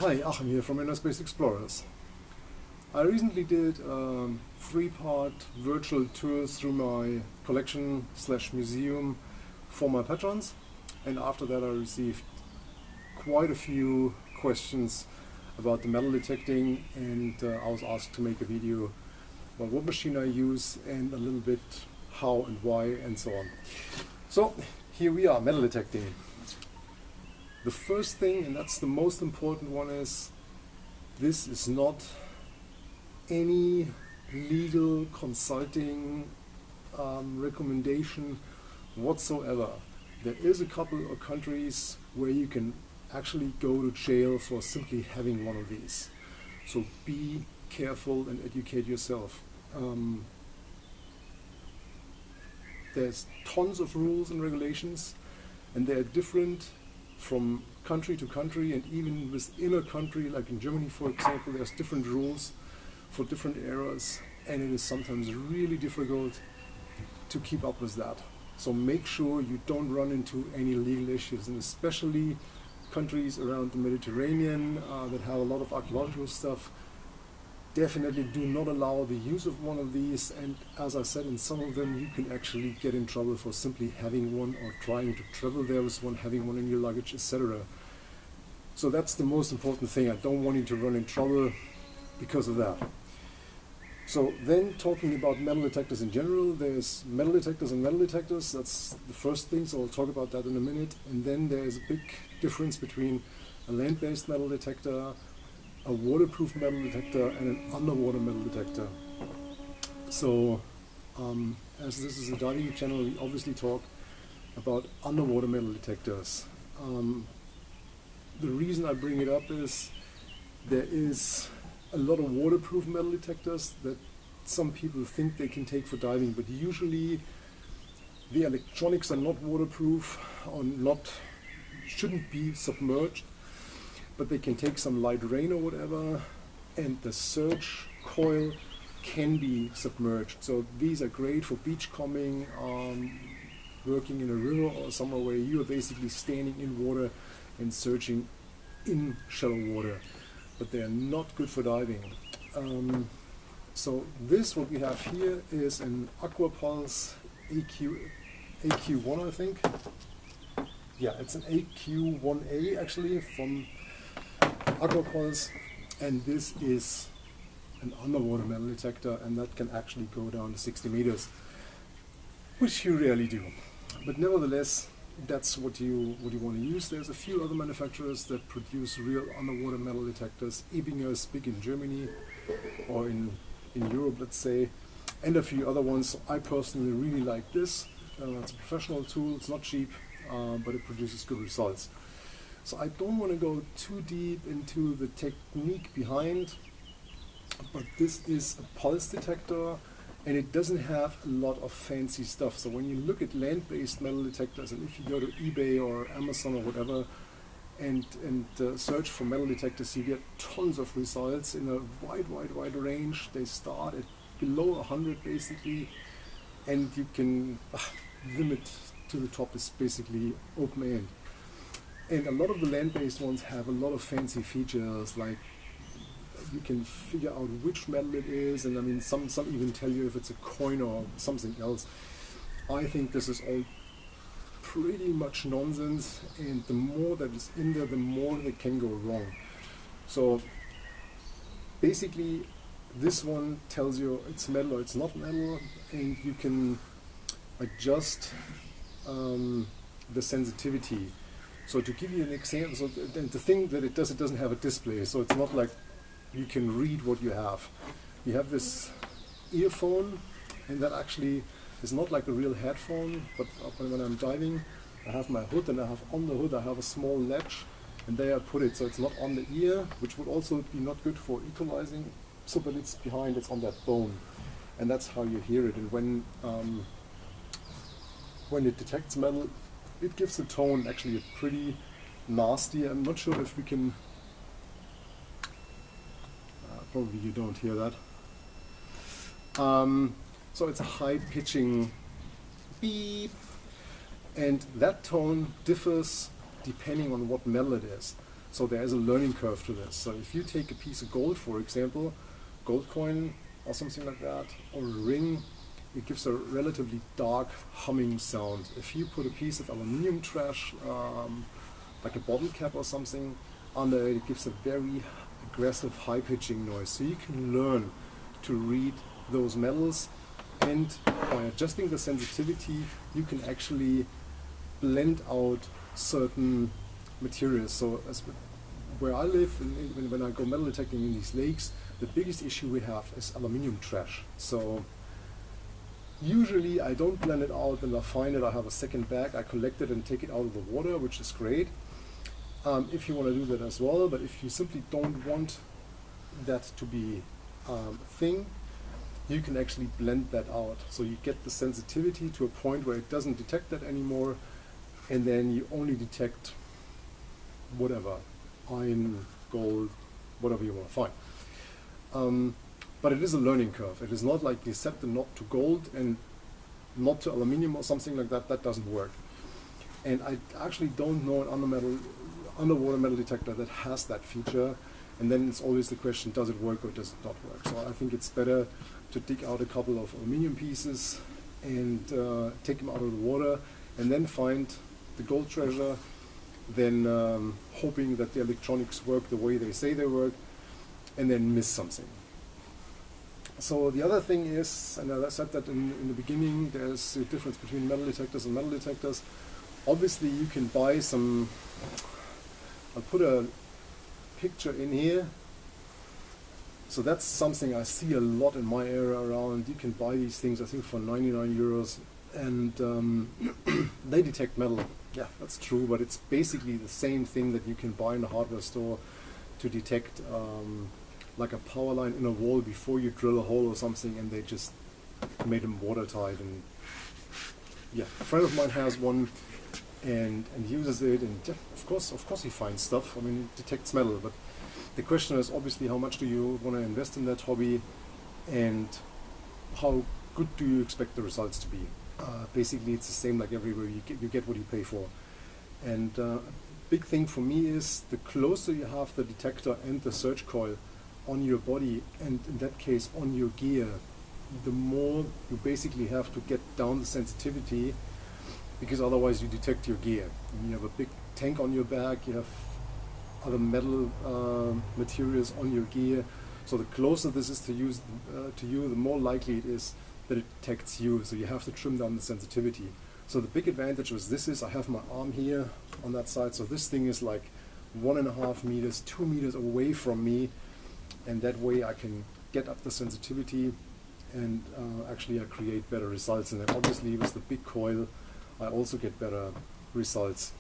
Hi, Achim here from Inner Space Explorers. I recently did a 3-part virtual tour through my collection/museum for my patrons, and after that I received quite a few questions about the metal detecting, and I was asked to make a video about what machine I use and a little bit how and why and so on. So here we are, metal detecting. The first thing, and that's the most important one, is this is not any legal consulting recommendation whatsoever. There is a couple of countries where you can actually go to jail for simply having one of these. So be careful and educate yourself. There's tons of rules and regulations, and they're different from country to country, and even within a country, like in Germany for example, there's different rules for different areas, and it is sometimes really difficult to keep up with that. So make sure you don't run into any legal issues, and especially countries around the Mediterranean that have a lot of archaeological stuff definitely do not allow the use of one of these, and as I said, in some of them you can actually get in trouble for simply having one or trying to travel there with one, having one in your luggage, etc. So that's the most important thing. I don't want you to run in trouble because of that. So then, talking about metal detectors in general, there's metal detectors and metal detectors. That's the first thing, so I'll talk about that in a minute. And then there's a big difference between a land-based metal detector, a waterproof metal detector, and an underwater metal detector. So as this is a diving channel, we obviously talk about underwater metal detectors. The reason I bring it up is there is a lot of waterproof metal detectors that some people think they can take for diving, but usually the electronics are not waterproof or shouldn't be submerged, but they can take some light rain or whatever, and the search coil can be submerged. So these are great for beachcombing, working in a river or somewhere where you are basically standing in water and searching in shallow water, but they are not good for diving. So this, what we have here, is an Aquapulse AQ1, I think. Yeah, it's an AQ1A actually from Aquapulse, and this is an underwater metal detector, and that can actually go down to 60 meters, which you rarely do. But nevertheless, that's what you want to use. There's a few other manufacturers that produce real underwater metal detectors. Ebinger is big in Germany or in Europe, let's say, and a few other ones. I personally really like this. It's a professional tool, it's not cheap, but it produces good results. So I don't want to go too deep into the technique behind, but this is a pulse detector, and it doesn't have a lot of fancy stuff. So when you look at land-based metal detectors, and if you go to eBay or Amazon or whatever and search for metal detectors, you get tons of results in a wide range. They start at below 100 basically, and you can limit to the top is basically open end. And a lot of the land-based ones have a lot of fancy features, like you can figure out which metal it is, and I mean some even tell you if it's a coin or something else. I think this is all pretty much nonsense, and the more that is in there, the more that can go wrong. So basically this one tells you it's metal or it's not metal, and you can adjust the sensitivity. So to give you an example, so the thing that it doesn't have a display, so it's not like you can read what you have. You have this earphone, and that actually is not like a real headphone, but when I'm diving, I have my hood, and I have on the hood I have a small latch, and there I put it, so it's not on the ear, which would also be not good for equalizing, so but it's behind, it's on that bone, and that's how you hear it. And when it detects metal, it gives a tone actually pretty nasty. I'm not sure if we can, probably you don't hear that. So it's a high pitching beep, and that tone differs depending on what metal it is. So there is a learning curve to this. So if you take a piece of gold, for example, gold coin or something like that, or a ring, it gives a relatively dark humming sound. If you put a piece of aluminium trash, like a bottle cap or something, under it, it gives a very aggressive high pitching noise. So you can learn to read those metals, and by adjusting the sensitivity you can actually blend out certain materials. So where I live, when I go metal detecting in these lakes, the biggest issue we have is aluminium trash. So usually I don't blend it out. When I find it, I have a second bag, I collect it and take it out of the water, which is great. If you want to do that as well, but if you simply don't want that to be a thing, you can actually blend that out. So you get the sensitivity to a point where it doesn't detect that anymore, and then you only detect whatever, iron, gold, whatever you want to find. But it is a learning curve. It is not like you set the knot to gold and not to aluminium or something like that. That doesn't work. And I actually don't know an underwater metal detector that has that feature. And then it's always the question, does it work or does it not work? So I think it's better to dig out a couple of aluminium pieces and take them out of the water, and then find the gold treasure, then hoping that the electronics work the way they say they work, and then miss something. So the other thing is, and I said that in the beginning, there's a difference between metal detectors and metal detectors. Obviously you can buy some, I'll put a picture in here. So that's something I see a lot in my area around. You can buy these things, I think, for 99 euros, and they detect metal. Yeah, that's true, but it's basically the same thing that you can buy in a hardware store to detect like a power line in a wall before you drill a hole or something, and they just made them watertight. And yeah, a friend of mine has one and uses it, and yeah, of course he finds stuff. I mean, it detects metal, but the question is obviously how much do you want to invest in that hobby, and how good do you expect the results to be. Basically it's the same like everywhere. You get what you pay for. And big thing for me is the closer you have the detector and the search coil on your body, and in that case on your gear, the more you basically have to get down the sensitivity, because otherwise you detect your gear. And you have a big tank on your back, you have other metal materials on your gear. So the closer this is to you, the more likely it is that it detects you. So you have to trim down the sensitivity. So the big advantage with this is I have my arm here on that side. So this thing is like 1.5 meters, 2 meters away from me, and that way I can get up the sensitivity, and actually I create better results. And then obviously with the big coil I also get better results.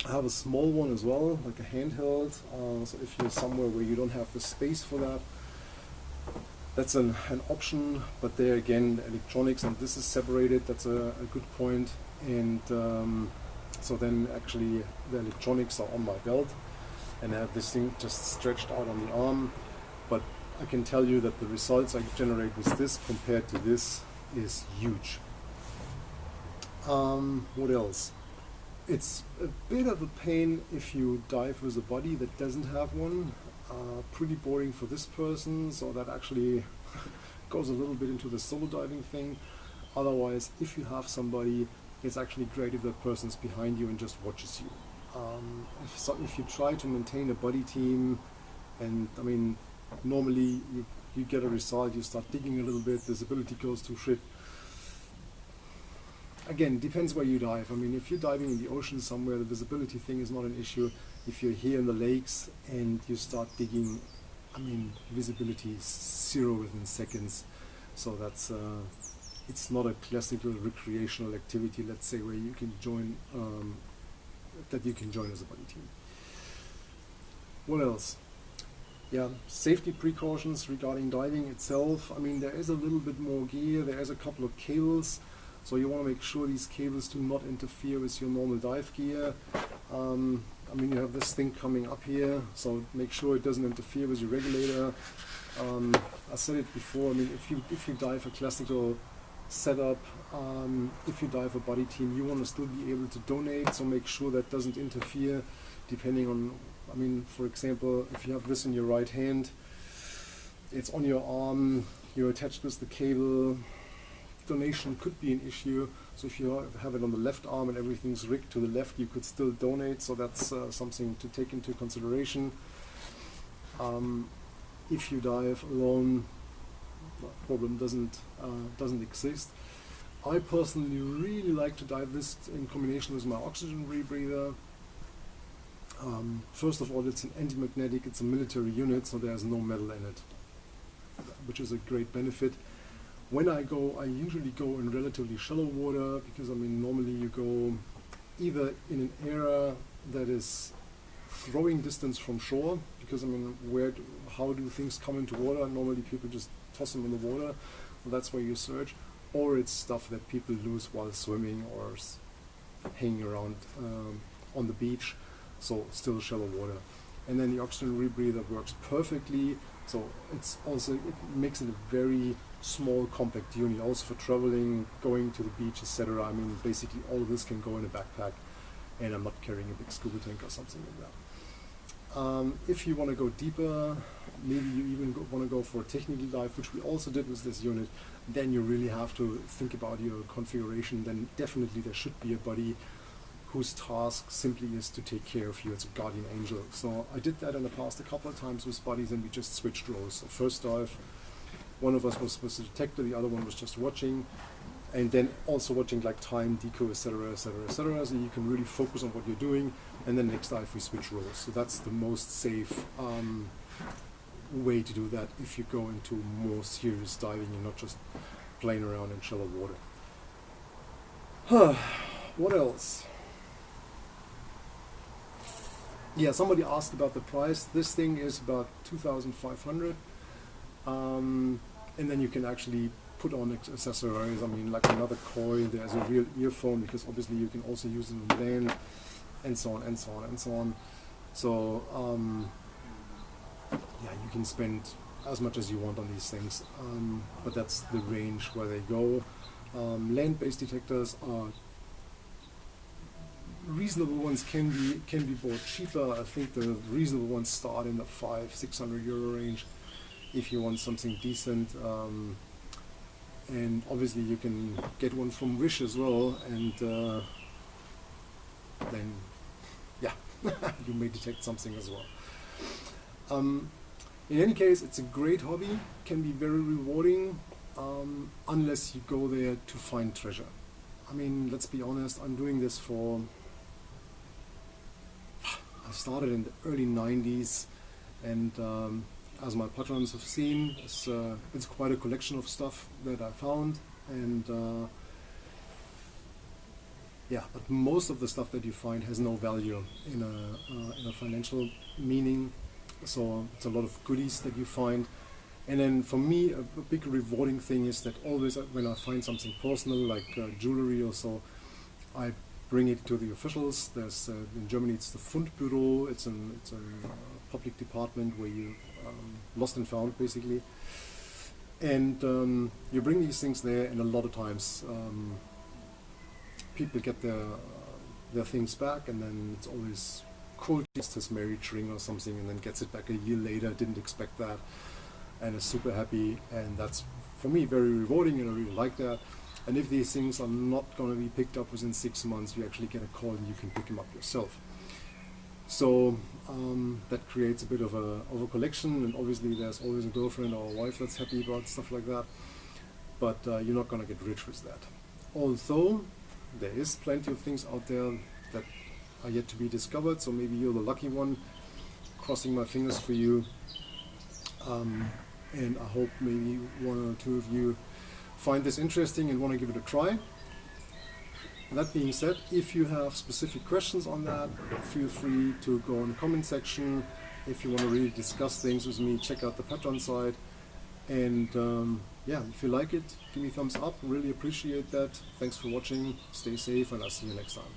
I have a small one as well, like a handheld, so if you're somewhere where you don't have the space for that, that's an option. But there again, the electronics and this is separated, that's a good point. And so then actually the electronics are on my belt, and I have this thing just stretched out on the arm. But I can tell you that the results I generate with this compared to this is huge. What else? It's a bit of a pain if you dive with a buddy that doesn't have one. Pretty boring for this person, so that actually goes a little bit into the solo diving thing. Otherwise, if you have somebody, it's actually great if that person's behind you and just watches you. If you try to maintain a buddy team, and I mean, normally you get a result, you start digging a little bit, visibility goes to shit. Again, depends where you dive. I mean, if you're diving in the ocean somewhere, the visibility thing is not an issue. If you're here in the lakes and you start digging, I mean, visibility is 0 within seconds. So that's it's not a classical recreational activity, let's say, where you can join that you can join as a buddy team. What else? Yeah, safety precautions regarding diving itself. I mean, there is a little bit more gear. There is a couple of cables. So you want to make sure these cables do not interfere with your normal dive gear. I mean, you have this thing coming up here, so make sure it doesn't interfere with your regulator. I said it before. I mean, if you dive a classical setup. If you dive a body team, you want to still be able to donate, so make sure that doesn't interfere depending on, I mean, for example, if you have this in your right hand, it's on your arm, you're attached with the cable, donation could be an issue. So if you have it on the left arm and everything's rigged to the left, you could still donate, so that's something to take into consideration. If you dive alone, the problem doesn't exist. I personally really like to dive this in combination with my oxygen rebreather. First of all, it's an anti-magnetic, it's a military unit, so there's no metal in it, which is a great benefit. When I go, I usually go in relatively shallow water, because I mean normally you go either in an area that is throwing distance from shore, because I mean how do things come into water? Normally people just toss them in the water, so that's where you search. Or it's stuff that people lose while swimming or hanging around on the beach, so still shallow water. And then the oxygen rebreather works perfectly, so it makes it a very small compact unit, also for traveling, going to the beach, etc. I mean basically all of this can go in a backpack, and I'm not carrying a big scuba tank or something like that. If you want to go deeper, maybe you even want to go for a technical dive, which we also did with this unit, then you really have to think about your configuration. Then definitely there should be a buddy whose task simply is to take care of you. It's a guardian angel. So I did that in the past a couple of times with buddies, and we just switched roles. So first dive, one of us was the detector, the other one was just watching, and then also watching like time, deco, etc., etc., etc. So you can really focus on what you're doing. And then next dive we switch roles. So that's the most safe way to do that if you go into more serious diving and not just playing around in shallow water. What else? Yeah, somebody asked about the price. This thing is about 2,500, and then you can actually put on accessories. I mean, like another coil. There's a real earphone, because obviously you can also use it on land, and so on and so on and so on. So yeah, you can spend as much as you want on these things, but that's the range where they go. Land-based detectors are reasonable ones, can be bought cheaper. I think the reasonable ones start in the 500-600 euro range if you want something decent. And obviously you can get one from Wish as well, and then yeah, you may detect something as well. In any case, it's a great hobby, can be very rewarding, unless you go there to find treasure. I mean, let's be honest, I'm doing this I started in the early 90s, and as my patrons have seen, it's quite a collection of stuff that I found, and yeah, but most of the stuff that you find has no value in a financial meaning, so it's a lot of goodies that you find. And then for me, a big rewarding thing is that always when I find something personal, like jewelry or so, I bring it to the officials. There's in Germany it's the Fundbüro. It's a public department where you lost and found basically, and you bring these things there, and a lot of times people get their things back, and then it's always cool, just his marriage ring or something, and then gets it back a year later, didn't expect that, and is super happy. And that's for me very rewarding, and I really like that. And if these things are not going to be picked up within 6 months, you actually get a call and you can pick them up yourself. So that creates a bit of a collection, and obviously there's always a girlfriend or a wife that's happy about stuff like that, but you're not going to get rich with that. Although there is plenty of things out there that are yet to be discovered, so maybe you're the lucky one. Crossing my fingers for you, and I hope maybe one or two of you find this interesting and want to give it a try. That being said, if you have specific questions on that, feel free to go in the comment section. If you want to really discuss things with me, check out the Patreon site. And yeah, if you like it, give me a thumbs up. Really appreciate that. Thanks for watching. Stay safe, and I'll see you next time.